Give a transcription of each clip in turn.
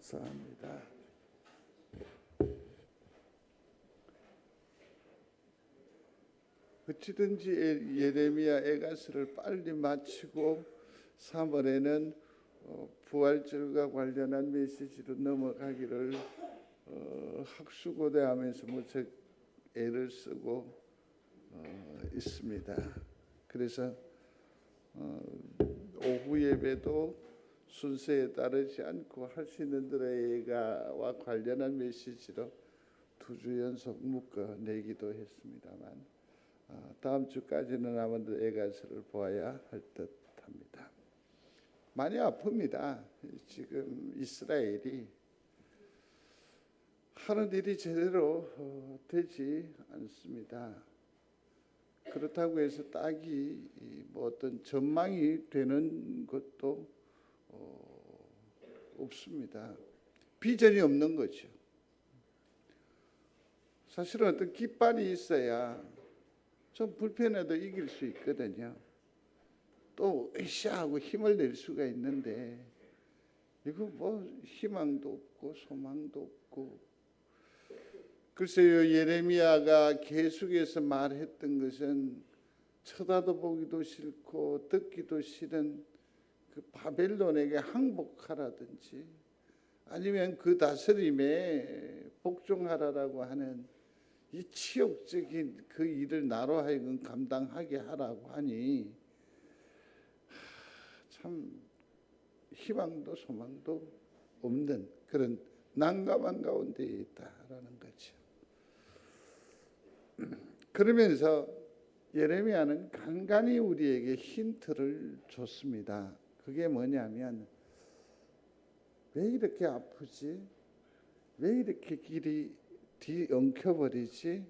감사합니다. 어찌든지 예레미야 에가스를 빨리 마치고 3월에는 부활절과 관련한 메시지로 넘어가기를 학수고대하면서 무척 애를 쓰고 있습니다. 그래서 오후 예배도 순서에 따르지 않고 할 수 있는 대로의 예가와 관련한 메시지로 2주 연속 묶어내기도 했습니다만 다음 주까지는 아무래도 에가스를 보아야 할 듯합니다. 많이 아픕니다. 지금 이스라엘이 하는 일이 제대로 되지 않습니다. 그렇다고 해서 딱히 뭐 어떤 전망이 되는 것도 없습니다. 비전이 없는 거죠. 사실은 어떤 깃발이 있어야 좀 불편해도 이길 수 있거든요. 또 으쌰하고 힘을 낼 수가 있는데 이거 뭐 희망도 없고 소망도 없고. 글쎄요, 예레미야가 계속해서 말했던 것은 쳐다도 보기도 싫고 듣기도 싫은 그 바벨론에게 항복하라든지 아니면 그 다스림에 복종하라라고 하는 이 치욕적인 그 일을 나로 하여금 감당하게 하라고 하니 참 희망도 소망도 없는 그런 난감한 가운데 있다라는 거죠. 그러면서 예레미야는 간간히 우리에게 힌트를 줬습니다. 그게 뭐냐면 왜 이렇게 아프지? 왜 이렇게 길이 뒤엉켜버리지?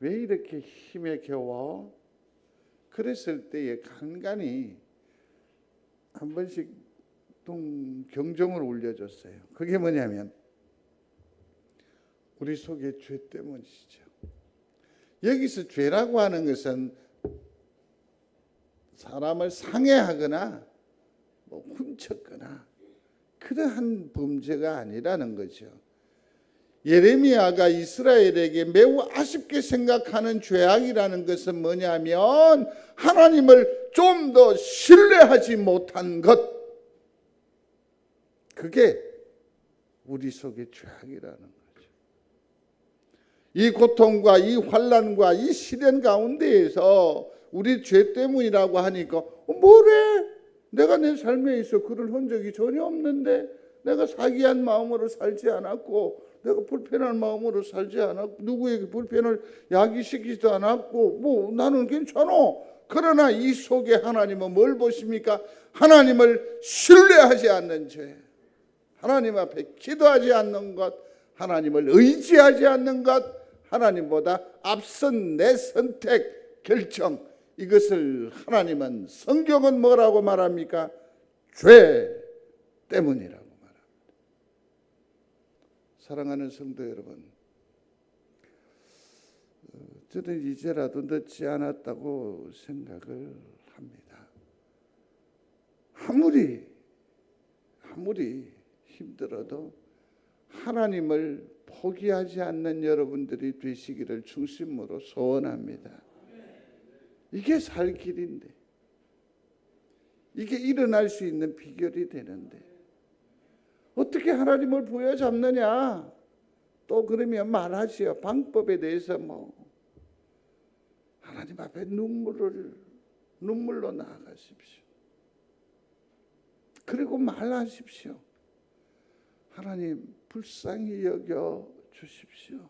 왜 이렇게 힘에 겨워? 그랬을 때에 간간히 한 번씩 경종을 울려줬어요. 그게 뭐냐면 우리 속의 죄 때문이시죠. 여기서 죄라고 하는 것은 사람을 상해하거나 훔쳤거나 그러한 범죄가 아니라는 거죠. 예레미야가 이스라엘에게 매우 아쉽게 생각하는 죄악이라는 것은 뭐냐면 하나님을 좀 더 신뢰하지 못한 것. 그게 우리 속의 죄악이라는 거죠. 이 고통과 이 환난과 이 시련 가운데에서 우리 죄 때문이라고 하니까 뭐래? 내가 내 삶에 있어 그런 흔적이 전혀 없는데 내가 사기한 마음으로 살지 않았고 내가 불편한 마음으로 살지 않았고 누구에게 불편을 야기시키지도 않았고 뭐 나는 괜찮아. 그러나 이 속에 하나님은 뭘 보십니까? 하나님을 신뢰하지 않는 죄, 하나님 앞에 기도하지 않는 것, 하나님을 의지하지 않는 것, 하나님보다 앞선 내 선택, 결정, 이것을 하나님은 성경은 뭐라고 말합니까? 죄 때문이라고 말합니다. 사랑하는 성도 여러분, 저는 이제라도 늦지 않았다고 생각을 합니다. 아무리 힘들어도 하나님을 포기하지 않는 여러분들이 되시기를 중심으로 소원합니다. 이게 살 길인데, 이게 일어날 수 있는 비결이 되는데 어떻게 하나님을 부여잡느냐? 또 그러면 말하지요. 방법에 대해서 하나님 앞에 눈물로 나아가십시오. 그리고 말하십시오. 하나님 불쌍히 여겨 주십시오.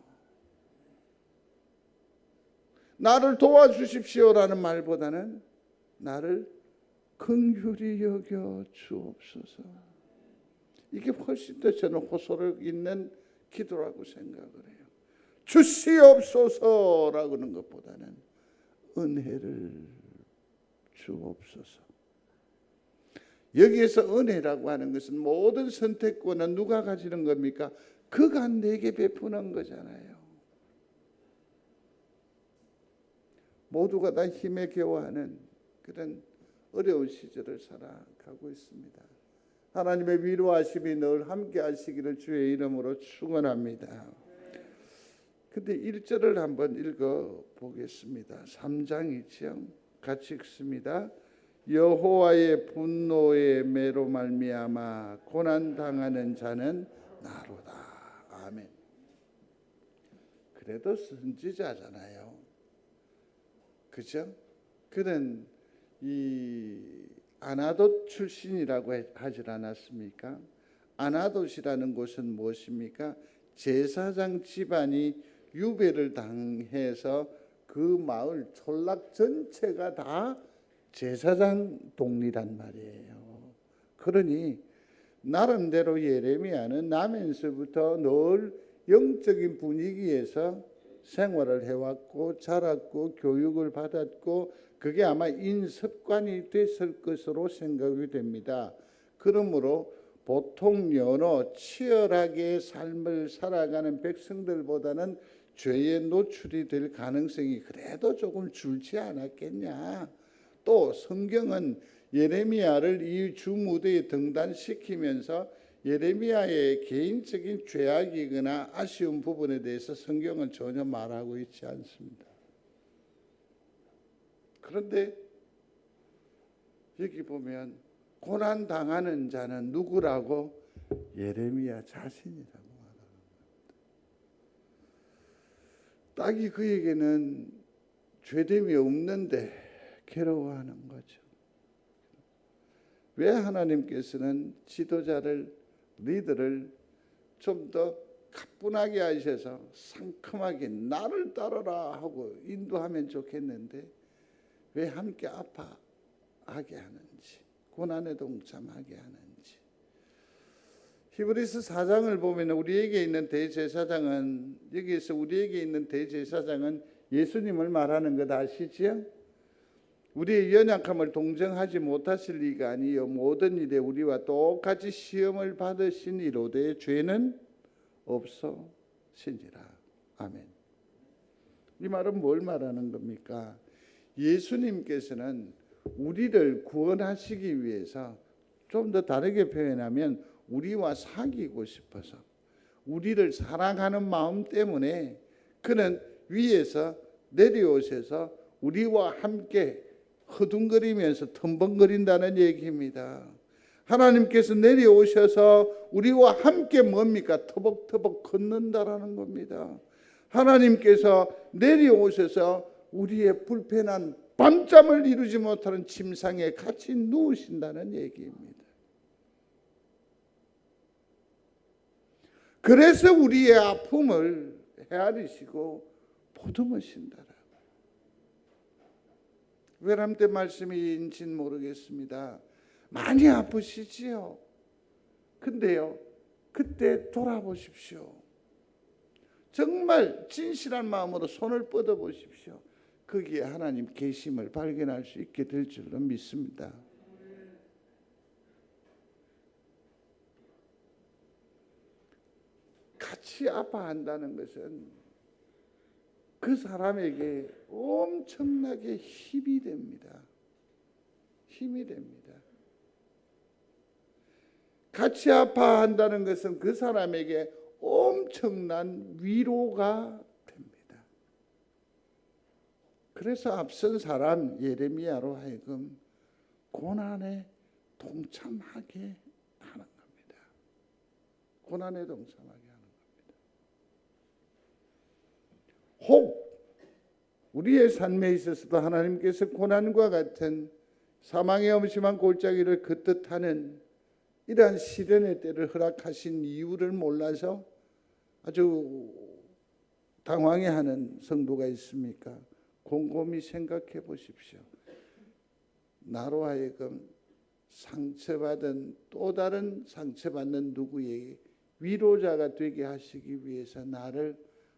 나를 도와주십시오라는 말보다는 나를 긍휼히 여겨 주옵소서. 이게 훨씬 더 저는 호소력 있는 기도라고 생각을 해요. 주시옵소서라고 하는 것보다는 은혜를 주옵소서. 여기에서 은혜라고 하는 것은 모든 선택권은 누가 가지는 겁니까? 그가 내게 베푸는 거잖아요. 모두가 다 힘에 겨워하는 그런 어려운 시절을 살아가고 있습니다. 하나님의 위로하심이 늘 함께 하시기를 주의 이름으로 축원합니다. 근데 1절을 한번 읽어 보겠습니다. 3장이죠. 같이 읽습니다. 여호와의 분노의 매로 말미암아 고난 당하는 자는 나로다. 아멘. 그래도 선지자잖아요. 그죠? 그는 이 아나돗 출신이라고 하질 않았습니까? 아나돗이라는 곳은 무엇입니까? 제사장 집안이 유배를 당해서 그 마을 촌락 전체가 다 제사장 동리란 말이에요. 그러니 나름대로 예레미야는 나면서부터 늘 영적인 분위기에서 생활을 해왔고 자랐고 교육을 받았고 그게 아마 인습관이 됐을 것으로 생각이 됩니다. 그러므로 보통 여러 치열하게 삶을 살아가는 백성들보다는 죄에 노출이 될 가능성이 그래도 조금 줄지 않았겠냐. 또 성경은 예레미야를 이 주무대에 등단시키면서 예레미야의 개인적인 죄악이거나 아쉬운 부분에 대해서 성경은 전혀 말하고 있지 않습니다. 그런데 여기 보면 고난 당하는 자는 누구라고? 예레미야 자신이라고 말합니다. 딱히 그에게는 죄됨이 없는데 괴로워하는 거죠. 왜 하나님께서는 지도자를, 리더를 좀 더 가뿐하게 하셔서 상큼하게 나를 따르라 하고 인도하면 좋겠는데 왜 함께 아파하게 하는지, 고난에 동참하게 하는지. 히브리서 4장을 보면 우리에게 있는 대제사장은, 여기에서 우리에게 있는 대제사장은 예수님을 말하는 것 아시지요? 우리의 연약함을 동정하지 못하실 리가 아니요 모든 일에 우리와 똑같이 시험을 받으신 이로되 죄는 없으시니라. 아멘. 이 말은 뭘 말하는 겁니까? 예수님께서는 우리를 구원하시기 위해서, 좀 더 다르게 표현하면 우리와 사귀고 싶어서, 우리를 사랑하는 마음 때문에 그는 위에서 내려오셔서 우리와 함께 허둥거리면서 텀벙거린다는 얘기입니다. 하나님께서 내려오셔서 우리와 함께 뭡니까? 터벅터벅 걷는다라는 겁니다. 하나님께서 내려오셔서 우리의 불편한 밤잠을 이루지 못하는 침상에 같이 누우신다는 얘기입니다. 그래서 우리의 아픔을 헤아리시고 보듬으신다라. 외람된 말씀인지는 모르겠습니다. 많이 아프시지요. 근데요, 그때 돌아보십시오. 정말 진실한 마음으로 손을 뻗어 보십시오. 거기에 하나님 계심을 발견할 수 있게 될 줄로 믿습니다. 같이 아파한다는 것은 그 사람에게 엄청나게 힘이 됩니다. 힘이 됩니다. 같이 아파한다는 것은 그 사람에게 엄청난 위로가 됩니다. 그래서 앞선 사람 예레미야로 하여금 고난에 동참하게 하는 겁니다. 고난에 동참하게 하는 겁니다. 혹 우리의 삶에 있어서도 하나님께서 고난과 같은 사망의 엄심한 골짜기를 긋듯하는 이러한 시련의 때를 허락하신 이유를 몰라서 아주 당황해하는 성도가 있습니까? 곰곰이 생각해 보십시오. 나로 하여금 상처받은 또 다른 상처받는 누구에게 위로자가 되게 하시기 위해서 나를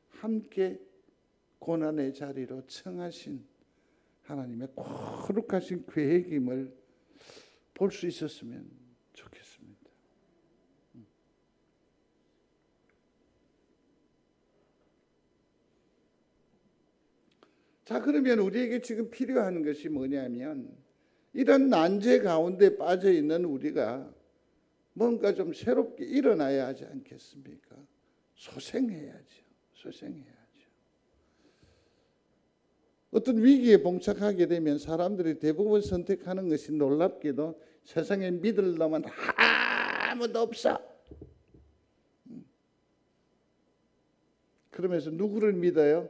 함께 고난의 자리로 청하신 하나님의 거룩하신 계획임을 볼 수 있었으면 좋겠습니다. 자, 그러면 우리에게 지금 필요한 것이 뭐냐면 이런 난제 가운데 빠져 있는 우리가 뭔가 좀 새롭게 일어나야 하지 않겠습니까? 소생해야죠. 소생해야죠. 어떤 위기에 봉착하게 되면 사람들이 대부분 선택하는 것이 놀랍게도 세상에 믿을 놈은 아무도 없어. 그러면서 누구를 믿어요?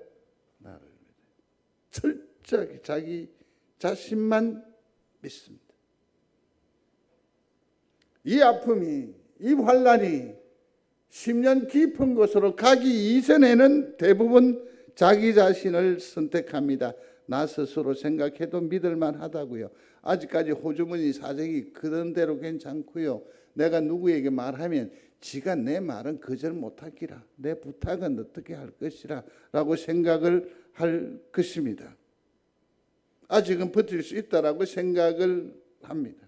나를 믿어요. 철저하게 자기 자신만 믿습니다. 이 아픔이, 이 환난이 10년 깊은 곳으로 가기 이전에는 대부분 자기 자신을 선택합니다. 나 스스로 생각해도 믿을만 하다고요. 아직까지 호주머니 사정이 그런 대로 괜찮고요. 내가 누구에게 말하면 지가 내 말은 거절 못하기라, 내 부탁은 어떻게 할 것이라 라고 생각을 할 것입니다. 아직은 버틸 수 있다라고 생각을 합니다.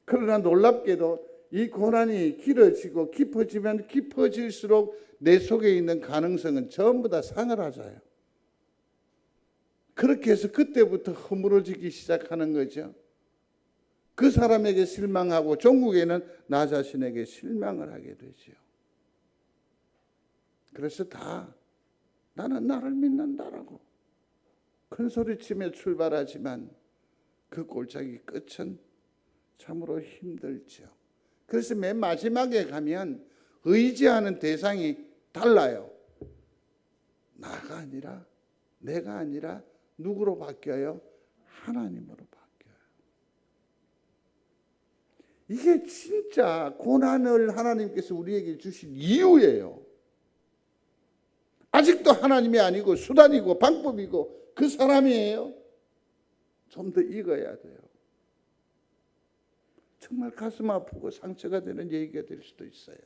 그러나 놀랍게도 이 고난이 길어지고 깊어지면 깊어질수록 내 속에 있는 가능성은 전부 다 사그라져요. 그렇게 해서 그때부터 허물어지기 시작하는 거죠. 그 사람에게 실망하고 종국에는 나 자신에게 실망을 하게 되죠. 그래서 다 나는 나를 믿는다라고 큰 소리치며 출발하지만 그 골짜기 끝은 참으로 힘들죠. 그래서 맨 마지막에 가면 의지하는 대상이 달라요. 나가 아니라, 내가 아니라 누구로 바뀌어요? 하나님으로 바뀌어요. 이게 진짜 고난을 하나님께서 우리에게 주신 이유예요. 아직도 하나님이 아니고 수단이고 방법이고 그 사람이에요. 좀 더 익어야 돼요. 정말 가슴 아프고 상처가 되는 얘기가 될 수도 있어요.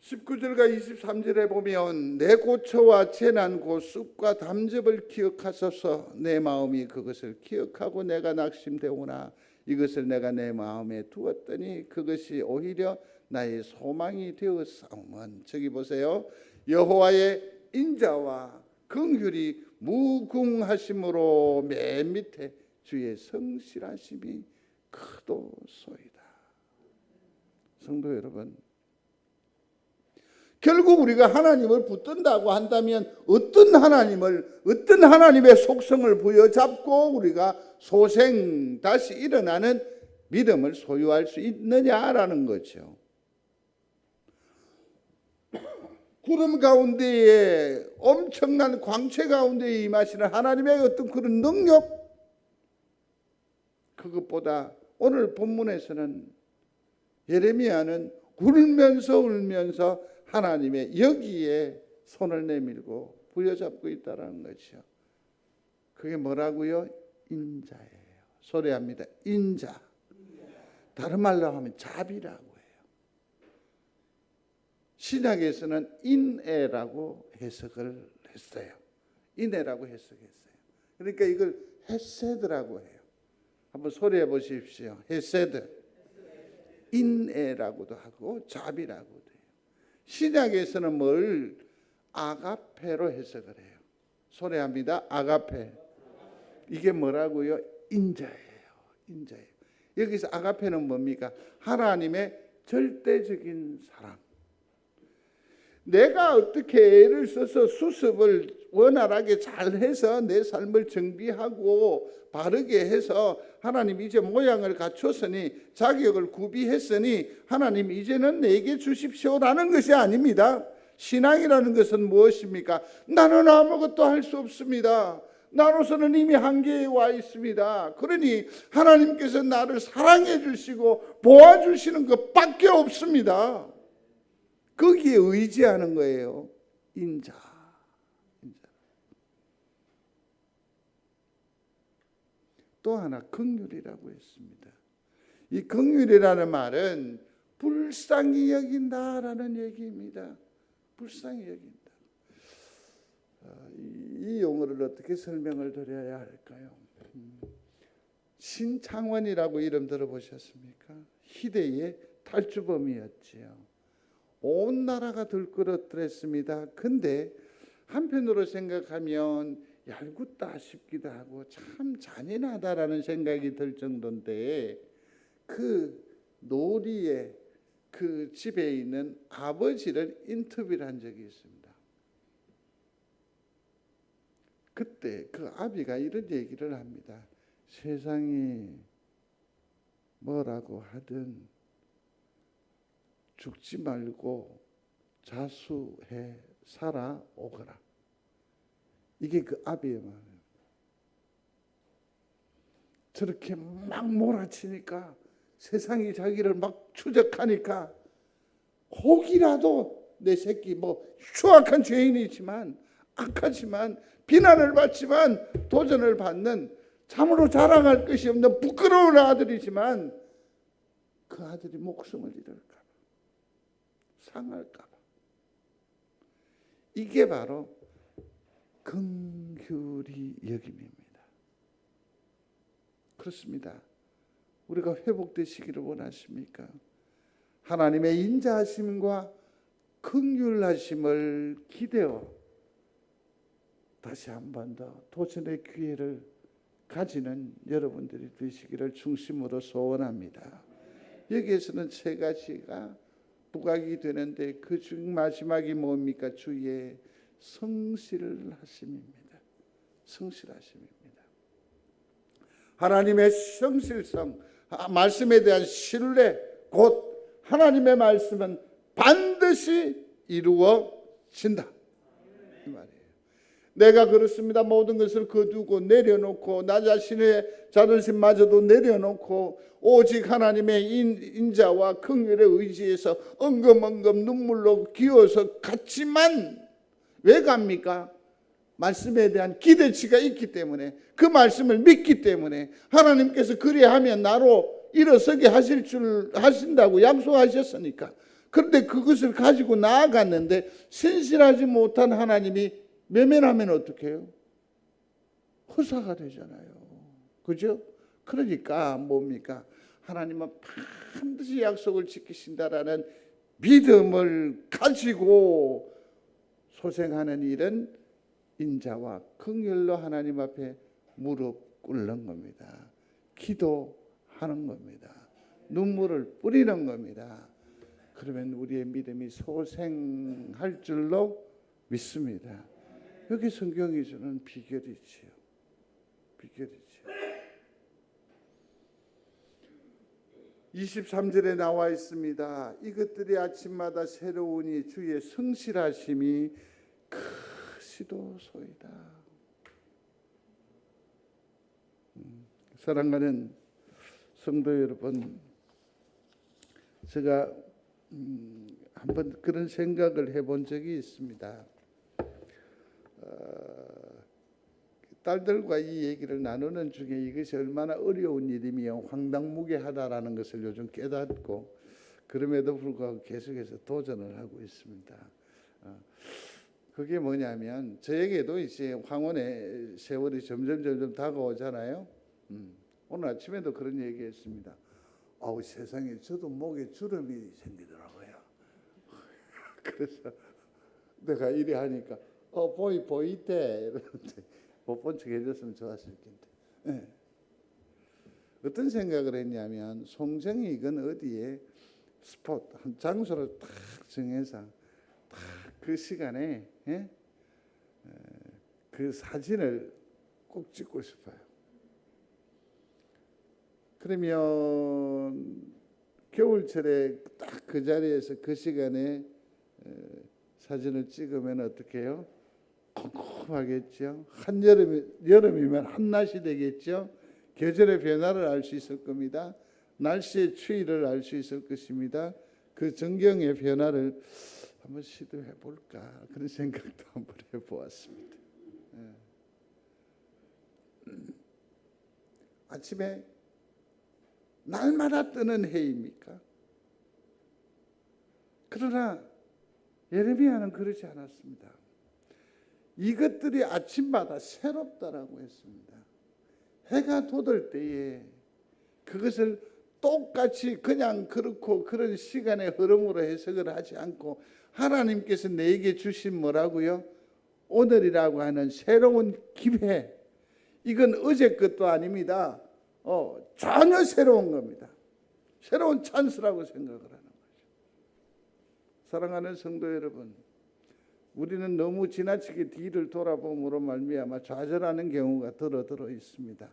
(19절과 23절에) 보면 내 고초와 재난 곧 쑥과 담즙을 기억하소서. 내 마음이 그것을 기억하고 내가 낙심되오나 이것을 내가 내 마음에 두었더니 그것이 오히려 나의 소망이 되었사오면. 저기 보세요. 여호와의 인자와 긍휼이 무궁하심으로 맨 밑에 주의 성실하심이 크도소이다. 성도 여러분, 결국 우리가 하나님을 붙든다고 한다면 어떤 하나님의 속성을 부여잡고 우리가 소생 다시 일어나는 믿음을 소유할 수 있느냐라는 거죠. 구름 가운데에 엄청난 광채 가운데에 임하시는 하나님의 어떤 그런 능력, 그것보다 오늘 본문에서는 예레미야는 울면서 하나님의 여기에 손을 내밀고 부여잡고 있다는 거죠. 그게 뭐라고요? 인자예요. 소리합니다. 인자. 다른 말로 하면 자비라고 해요. 신약에서는 인애라고 해석을 했어요. 인애라고 해석했어요. 그러니까 이걸 헤세드라고 해요. 한번 소리해 보십시오. 헤세드. 인애라고도 하고 자비라고도 해요. 신약에서는 뭘 아가페로 해석을 해요. 소리합니다. 아가페. 이게 뭐라고요? 인자예요. 인자예요. 여기서 아가페는 뭡니까? 하나님의 절대적인 사랑. 내가 어떻게 애를 써서 수습을 원활하게 잘해서 내 삶을 정비하고 바르게 해서 하나님 이제 모양을 갖췄으니 자격을 구비했으니 하나님 이제는 내게 주십시오라는 것이 아닙니다. 신앙이라는 것은 무엇입니까? 나는 아무것도 할 수 없습니다. 나로서는 이미 한계에 와 있습니다. 그러니 하나님께서 나를 사랑해 주시고 도와주시는 것밖에 없습니다. 거기에 의지하는 거예요. 인자. 또 하나 긍휼이라고 했습니다. 이 긍휼이라는 말은 불쌍히 여긴다라는 얘기입니다. 불쌍히 여긴다. 이 용어를 어떻게 설명을 드려야 할까요? 신창원이라고 이름 들어보셨습니까? 희대의 탈주범이었지요. 온 나라가 들끓었더랬습니다. 근데 한편으로 생각하면 얄궂다 싶기도 하고 참 잔인하다라는 생각이 들 정도인데, 그 놀이의 그 집에 있는 아버지를 인터뷰를 한 적이 있습니다. 그때 그 아비가 이런 얘기를 합니다. 세상이 뭐라고 하든 죽지 말고 자수해 살아오거라. 이게 그 아비의 말이에요. 저렇게 막 몰아치니까, 세상이 자기를 막 추적하니까, 혹이라도 내 새끼 뭐 추악한 죄인이지만, 악하지만, 비난을 받지만 도전을 받는, 참으로 자랑할 것이 없는 부끄러운 아들이지만 그 아들이 목숨을 잃을까 봐, 상할까 봐. 이게 바로 긍휼히 여김입니다. 그렇습니다. 우리가 회복되시기를 원하십니까? 하나님의 인자하심과 긍휼하심을 기대어 다시 한 번 더 도전의 기회를 가지는 여러분들이 되시기를 중심으로 소원합니다. 여기에서는 세 가지가 부각이 되는데, 그 중 마지막이 뭡니까? 주의 성실하심입니다. 성실하심입니다. 하나님의 성실성, 말씀에 대한 신뢰, 곧 하나님의 말씀은 반드시 이루어진다, 이 말이에요. 내가 그렇습니다. 모든 것을 거두고 내려놓고 나 자신의 자존심마저도 내려놓고 오직 하나님의 인자와 긍휼에 의지해서 엉금엉금 눈물로 기어서 갔지만, 왜 갑니까? 말씀에 대한 기대치가 있기 때문에, 그 말씀을 믿기 때문에, 하나님께서 그리하면 나로 일어서게 하신다고 약속하셨으니까. 그런데 그것을 가지고 나아갔는데 신실하지 못한 하나님이 외면하면 어떻게 해요? 허사가 되잖아요. 그죠? 그러니까 뭡니까? 하나님은 반드시 약속을 지키신다라는 믿음을 가지고 소생하는 일은 인자와 긍휼로 하나님 앞에 무릎 꿇는 겁니다. 기도하는 겁니다. 눈물을 뿌리는 겁니다. 그러면 우리의 믿음이 소생할 줄로 믿습니다. 여기 성경이 주는 비결이지요. 비결이지요. 23절에 나와 있습니다. 이것들이 아침마다 새로우니 주의 성실하심이 크시도소이다. 사랑하는 성도 여러분, 제가 한번 그런 생각을 해본 적이 있습니다. 딸들과 이 얘기를 나누는 중에 이것이 얼마나 어려운 일이며 황당무계하다라는 것을 요즘 깨닫고, 그럼에도 불구하고 계속해서 도전을 하고 있습니다. 그게 뭐냐면, 저에게도 이제 황혼의 세월이 점점 다가오잖아요. 오늘 아침에도 그런 얘기했습니다. 세상에 저도 목에 주름이 생기더라고요. 그래서 내가 이래 하니까 보이대 이러는데, 못 본 척 해줬으면 좋았을 텐데. 네. 어떤 생각을 했냐면, 송정이 이건 어디에 스포트 한 장소를 딱 정해서 딱 그 시간에 그 사진을 꼭 찍고 싶어요. 그러면 겨울철에 딱 그 자리에서 그 시간에 사진을 찍으면 어떻게 해요? 컴컴하겠죠. 여름이면 한낮이 되겠죠. 계절의 변화를 알 수 있을 겁니다. 날씨의 추이를 알 수 있을 것입니다. 그 전경의 변화를 한번 시도해 볼까, 그런 생각도 한번 해보았습니다. 아침에 날마다 뜨는 해입니까? 그러나 예레미야는 그러지 않았습니다. 이것들이 아침마다 새롭다라고 했습니다. 해가 돋을 때에 그것을 똑같이 그냥 그렇고 그런 시간의 흐름으로 해석을 하지 않고, 하나님께서 내게 주신 뭐라고요? 오늘이라고 하는 새로운 기회, 이건 어제 것도 아닙니다. 전혀 새로운 겁니다. 새로운 찬스라고 생각을 하는 거죠. 사랑하는 성도 여러분, 우리는 너무 지나치게 뒤를 돌아봄으로 말미암아 좌절하는 경우가 들어 있습니다.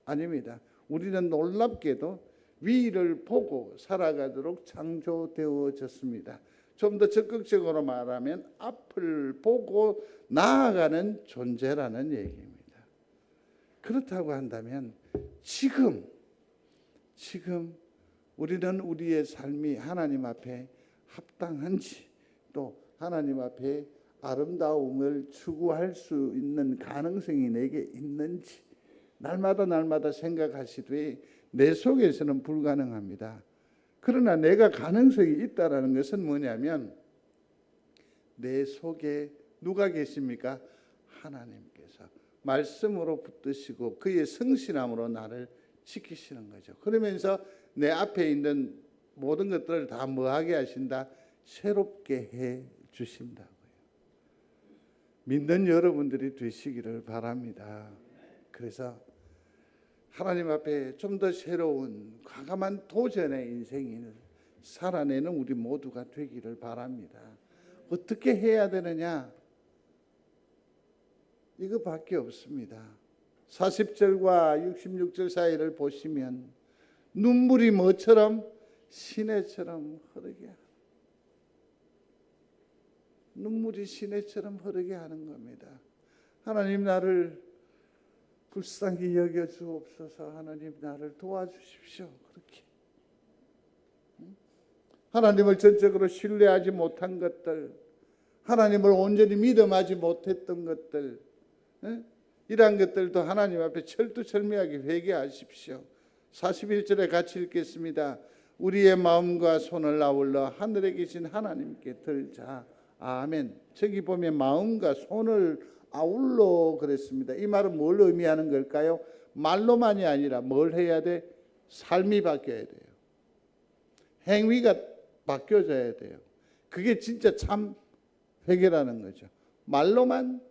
아닙니다. 우리는 놀랍게도 위를 보고 살아가도록 창조되어졌습니다. 좀 더 적극적으로 말하면 앞을 보고 나아가는 존재라는 얘기입니다. 그렇다고 한다면 지금 우리는 우리의 삶이 하나님 앞에 합당한지, 또 하나님 앞에 아름다움을 추구할 수 있는 가능성이 내게 있는지 날마다 생각하시되 내 속에서는 불가능합니다. 그러나 내가 가능성이 있다라는 것은 뭐냐면 내 속에 누가 계십니까? 하나님께서 말씀으로 붙드시고 그의 성실함으로 나를 지키시는 거죠. 그러면서 내 앞에 있는 모든 것들을 다 뭐하게 하신다? 새롭게 해 주신다고요. 믿는 여러분들이 되시기를 바랍니다. 그래서 하나님 앞에 좀 더 새로운 과감한 도전의 인생을 살아내는 우리 모두가 되기를 바랍니다. 어떻게 해야 되느냐? 이거밖에 없습니다. 40절과 66절 사이를 보시면 눈물이 뭐처럼? 시내처럼 흐르게 하는, 눈물이 시내처럼 흐르게 하는 겁니다. 하나님 나를 불쌍히 여겨주옵소서. 하나님 나를 도와주십시오. 그렇게 하나님을 전적으로 신뢰하지 못한 것들, 하나님을 온전히 믿음하지 못했던 것들, 이러한 것들도 하나님 앞에 철두철미하게 회개하십시오. 41절에 같이 읽겠습니다. 우리의 마음과 손을 아울러 하늘에 계신 하나님께 들자. 아멘. 저기 보면 마음과 손을 아울러 그랬습니다. 이 말은 뭘 의미하는 걸까요? 말로만이 아니라 뭘 해야 돼? 삶이 바뀌어야 돼요. 행위가 바뀌어져야 돼요. 그게 진짜 참 회개라는 거죠. 말로만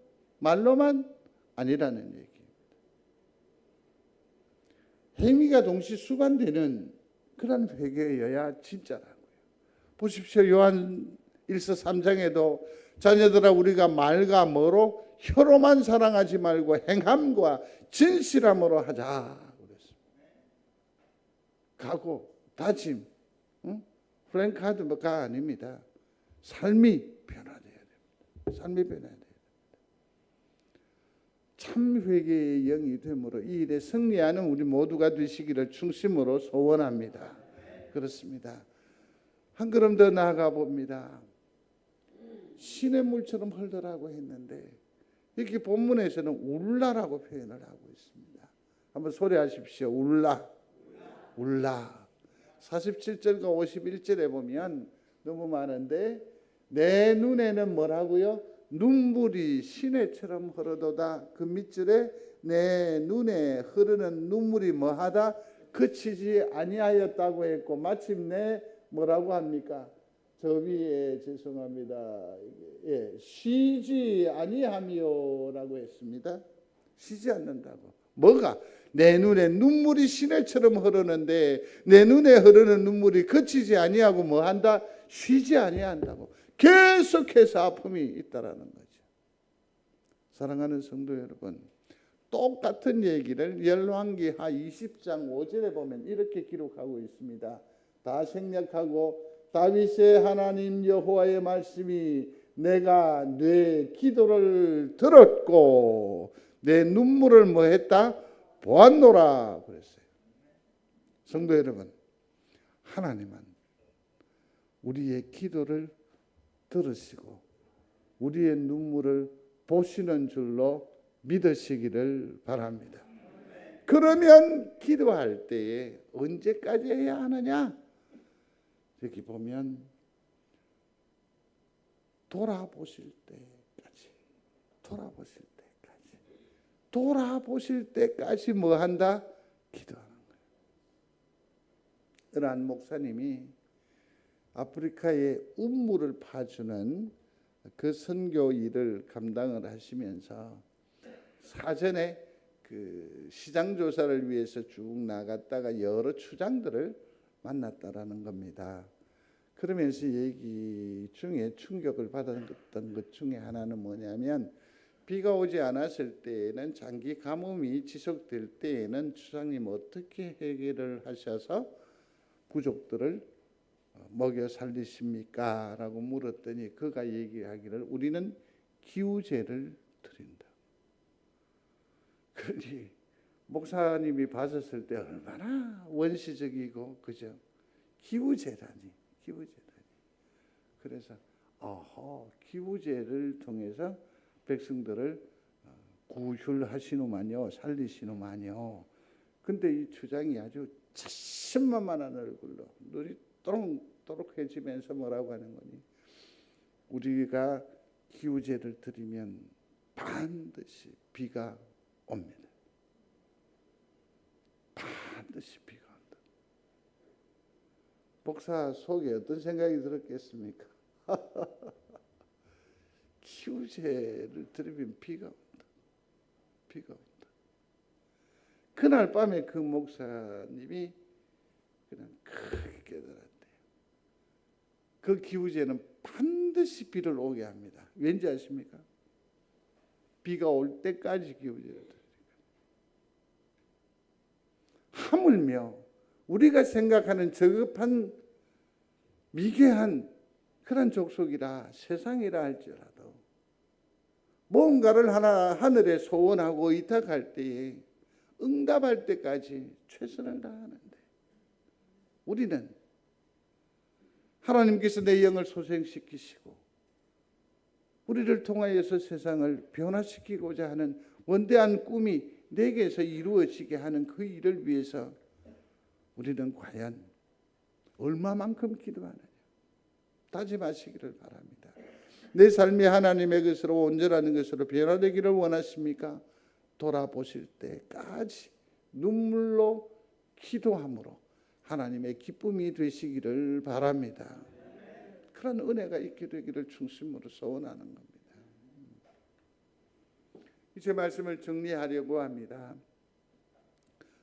아니라는 얘기입니다. 행위가 동시 수반되는 그런 회개여야 진짜라고요. 보십시오. 요한 1서 3장에도 자녀들아 우리가 말과 뭐로 혀로만 사랑하지 말고 행함과 진실함으로 하자 그랬습니다. 각오, 다짐, 프랭카드가 아닙니다. 삶이 변화돼야 됩니다. 삶이 변화돼야 됩니다. 참 회개의 영이 되므로 이 일에 승리하는 우리 모두가 되시기를 중심으로 소원합니다. 그렇습니다. 한 걸음 더 나아가 봅니다. 시냇물처럼 흘러라고 했는데 여기 본문에서는 울라라고 표현을 하고 있습니다. 한번 소리하십시오. 울라. 47절과 51절에 보면 너무 많은데 내 눈에는 뭐라고요? 눈물이 시내처럼 흐르도다. 그 밑줄에 내 눈에 흐르는 눈물이 뭐하다? 그치지 아니하였다고 했고 마침내 뭐라고 합니까? 저 위에 죄송합니다. 쉬지 아니하며라고 했습니다. 쉬지 않는다고. 뭐가? 내 눈에 눈물이 시내처럼 흐르는데 내 눈에 흐르는 눈물이 그치지 아니하고 뭐한다? 쉬지 아니한다고. 계속해서 아픔이 있다라는 거죠. 사랑하는 성도 여러분, 똑같은 얘기를 열왕기하 20장 5절에 보면 이렇게 기록하고 있습니다. 다 생략하고 다윗의 하나님 여호와의 말씀이 내가 내 기도를 들었고 내 눈물을 뭐 했다? 보았노라 그랬어요. 성도 여러분, 하나님은 우리의 기도를 들으시고 우리의 눈물을 보시는 줄로 믿으시기를 바랍니다. 그러면 기도할 때에 언제까지 해야 하느냐? 여기 보면 돌아보실 때까지 뭐 한다? 기도하는 거예요. 이러한 목사님이 아프리카의 운물을 파주는 그 선교 일을 감당을 하시면서 사전에 그 시장 조사를 위해서 쭉 나갔다가 여러 추장들을 만났다라는 겁니다. 그러면서 얘기 중에 충격을 받았던 것 중에 하나는 뭐냐면, 비가 오지 않았을 때에는 장기 가뭄이 지속될 때에는 추장님 어떻게 해결을 하셔서 부족들을 먹여 살리십니까? 라고 물었더니 그가 얘기하기를 우리는 기우제를 드린다. 그러니 목사님이 봤을 때 얼마나 원시적이고, 그죠? 기우제라니. 그래서 기우제를 통해서 백성들을 구휼하시노만요, 살리시노만요. 근데 이 추장이 아주 자신만만한 얼굴로 눈이 또록또록해지면서 뭐라고 하는 거니? 우리가 기우제를 드리면 반드시 비가 옵니다. 반드시 비가 온다. 목사 속에 어떤 생각이 들었겠습니까? 기우제를 드리면 비가 온다. 비가 온다. 그날 밤에 그 목사님이 그냥 크게 깨달았대요. 그 기우제는 반드시 비를 오게 합니다. 왠지 아십니까? 비가 올 때까지 기우제를 드리니까. 하물며 우리가 생각하는 저급한 미개한 그런 족속이라 세상이라 할지라도 뭔가를 하늘에 소원하고 의탁할 때에 응답할 때까지 최선을 다하는데, 우리는 하나님께서 내 영을 소생시키시고 우리를 통하여서 세상을 변화시키고자 하는 원대한 꿈이 내게서 이루어지게 하는 그 일을 위해서 우리는 과연 얼마만큼 기도하느냐 다짐하시기를 바랍니다. 내 삶이 하나님의 것으로 온전한 것으로 변화되기를 원하십니까? 돌아보실 때까지 눈물로 기도함으로 하나님의 기쁨이 되시기를 바랍니다. 그런 은혜가 있게 되기를 중심으로 소원하는 겁니다. 이제 말씀을 정리하려고 합니다.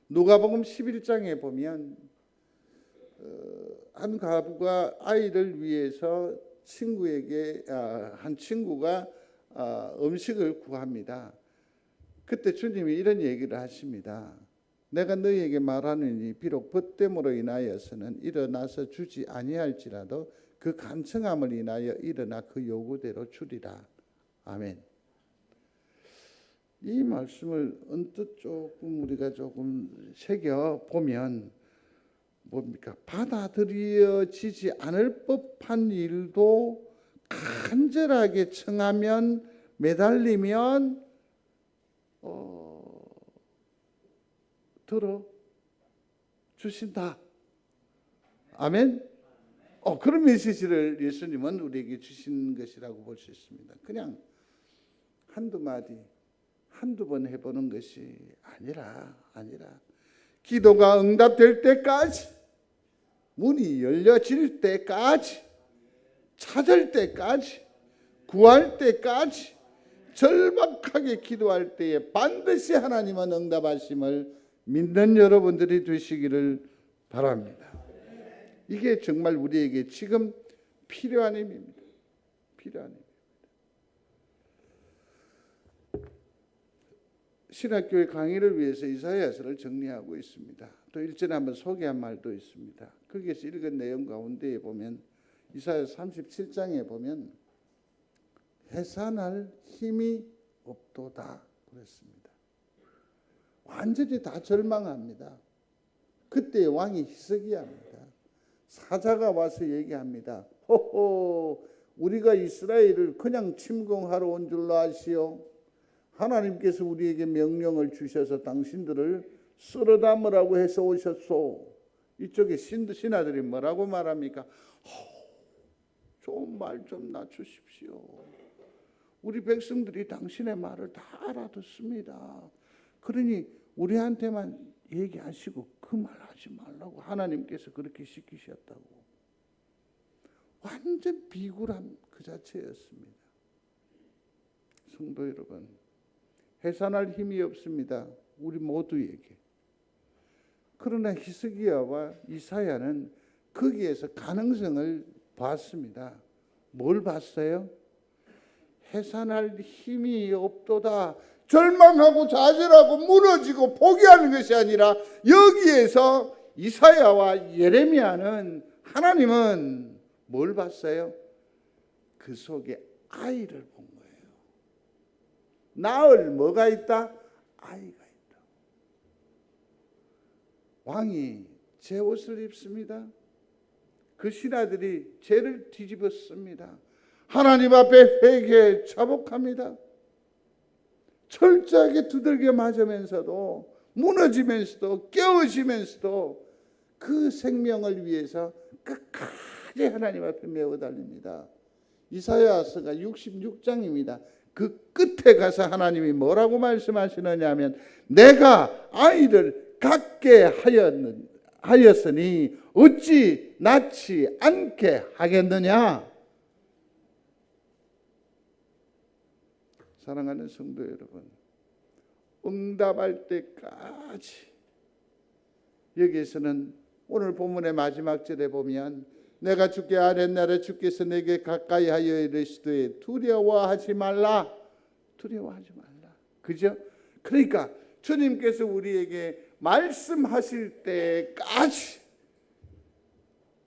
누가복음 11장에 보면 한 과부가 아이를 위해서 한 친구가 음식을 구합니다. 그때 주님이 이런 얘기를 하십니다. 내가 너희에게 말하느니 비록 벗됨으로 인하여서는 일어나서 주지 아니할지라도 그 간청함을 인하여 일어나 그 요구대로 주리라. 아멘. 이 말씀을 언뜻 조금 우리가 조금 새겨 보면 뭡니까? 받아들여지지 않을 법한 일도 간절하게 청하면 매달리면 들어 주신다. 아멘. 그런 메시지를 예수님은 우리에게 주신 것이라고 볼 수 있습니다. 그냥 한두 마디, 한두 번 해보는 것이 아니라 기도가 응답될 때까지, 문이 열려질 때까지, 찾을 때까지, 구할 때까지, 절박하게 기도할 때에 반드시 하나님은 응답하심을 믿는 여러분들이 되시기를 바랍니다. 이게 정말 우리에게 지금 필요한 힘입니다. 필요한 힘입니다. 신학교의 강의를 위해서 이사야서를 정리하고 있습니다. 또 일전에 한번 소개한 말도 있습니다. 거기에서 읽은 내용 가운데에 보면 이사야서 37장에 보면 해산할 힘이 없도다 그랬습니다. 완전히 다 절망합니다. 그때 왕이 히스기야입니다. 사자가 와서 얘기합니다. 호호, 우리가 이스라엘을 그냥 침공하러 온 줄로 아시오? 하나님께서 우리에게 명령을 주셔서 당신들을 쓸어 담으라고 해서 오셨소. 이쪽에 신하들이 뭐라고 말합니까? 좀 말 좀 낮추십시오. 우리 백성들이 당신의 말을 다 알아듣습니다. 그러니 우리한테만 얘기하시고 그 말 하지 말라고 하나님께서 그렇게 시키셨다고. 완전 비굴함 그 자체였습니다. 성도 여러분, 해산할 힘이 없습니다. 우리 모두에게. 그러나 히스기야와 이사야는 거기에서 가능성을 봤습니다. 뭘 봤어요? 해산할 힘이 없도다. 절망하고 좌절하고 무너지고 포기하는 것이 아니라 여기에서 이사야와 예레미야는 하나님은 뭘 봤어요? 그 속에 아이를 본 거예요. 낳을 뭐가 있다? 아이가 있다. 왕이 제 옷을 입습니다. 그 신하들이 죄를 뒤집었습니다. 하나님 앞에 회개에 자복합니다. 철저하게 두들겨 맞으면서도 무너지면서도 깨어지면서도 그 생명을 위해서 끝까지 하나님 앞에 메어 달립니다. 이사야서가 66장입니다. 그 끝에 가서 하나님이 뭐라고 말씀하시느냐 하면 내가 아이를 갖게 하였으니 어찌 낳지 않게 하겠느냐. 사랑하는 성도 여러분, 응답할 때까지 여기에서는 오늘 본문의 마지막 절에 보면 내가 주께 아뢰나라 주께서 내게 가까이 하여 이르시되 두려워하지 말라. 두려워하지 말라. 그죠? 그러니까 주님께서 우리에게 말씀하실 때까지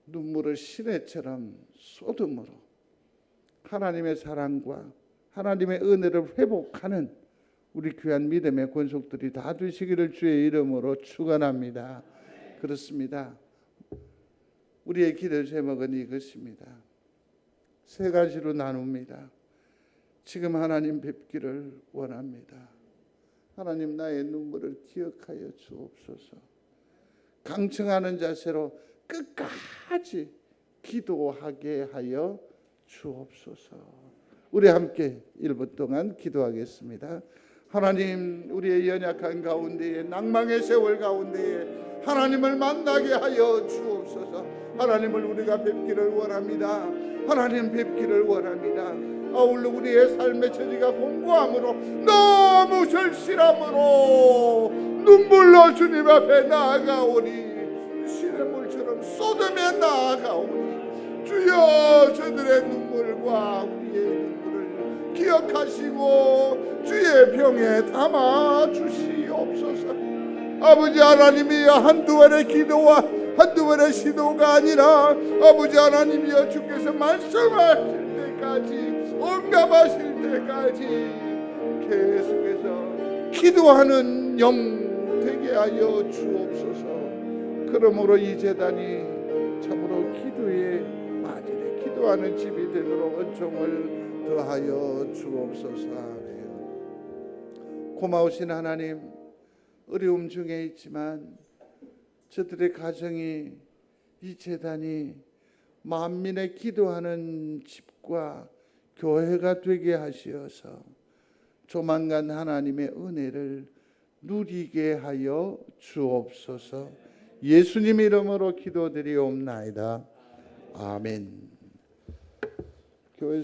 눈물을 시내처럼 쏟음으로 하나님의 사랑과 하나님의 은혜를 회복하는 우리 귀한 믿음의 권속들이 다 되시기를 주의 이름으로 축원합니다. 그렇습니다. 우리의 기도 제목은 이것입니다. 세 가지로 나눕니다. 지금 하나님 뵙기를 원합니다. 하나님 나의 눈물을 기억하여 주옵소서. 강청하는 자세로 끝까지 기도하게 하여 주옵소서. 우리 함께 1분 동안 기도하겠습니다. 하나님, 우리의 연약한 가운데에 낭망의 세월 가운데에 하나님을 만나게 하여 주옵소서. 하나님을 우리가 뵙기를 원합니다. 하나님 뵙기를 원합니다. 아울러 우리의 삶의 처지가 공고함으로 너무 절실함으로 눈물로 주님 앞에 나아가오니 시냇물처럼 쏟으며 나아가오니 주여 저들의 눈물과 우리의 눈물을 기억하시고 주의 병에 담아 주시옵소서. 아버지 하나님이여, 한두 번의 기도와 한두 번의 시도가 아니라 아버지 하나님이여 주께서 말씀하실 때까지 응답하실 때까지 계속해서 기도하는 영 되게 하여 주옵소서. 그러므로 이 제단이 참으로 기도의 마질에 기도하는 집이 되도록 은총을 더하여 주옵소서. 고마우신 하나님, 어려움 중에 있지만 저들의 가정이, 이 제단이 만민의 기도하는 집과 교회가 되게 하시어서 조만간 하나님의 은혜를 누리게 하여 주옵소서. 예수님 이름으로 기도드리옵나이다. 아멘. 교회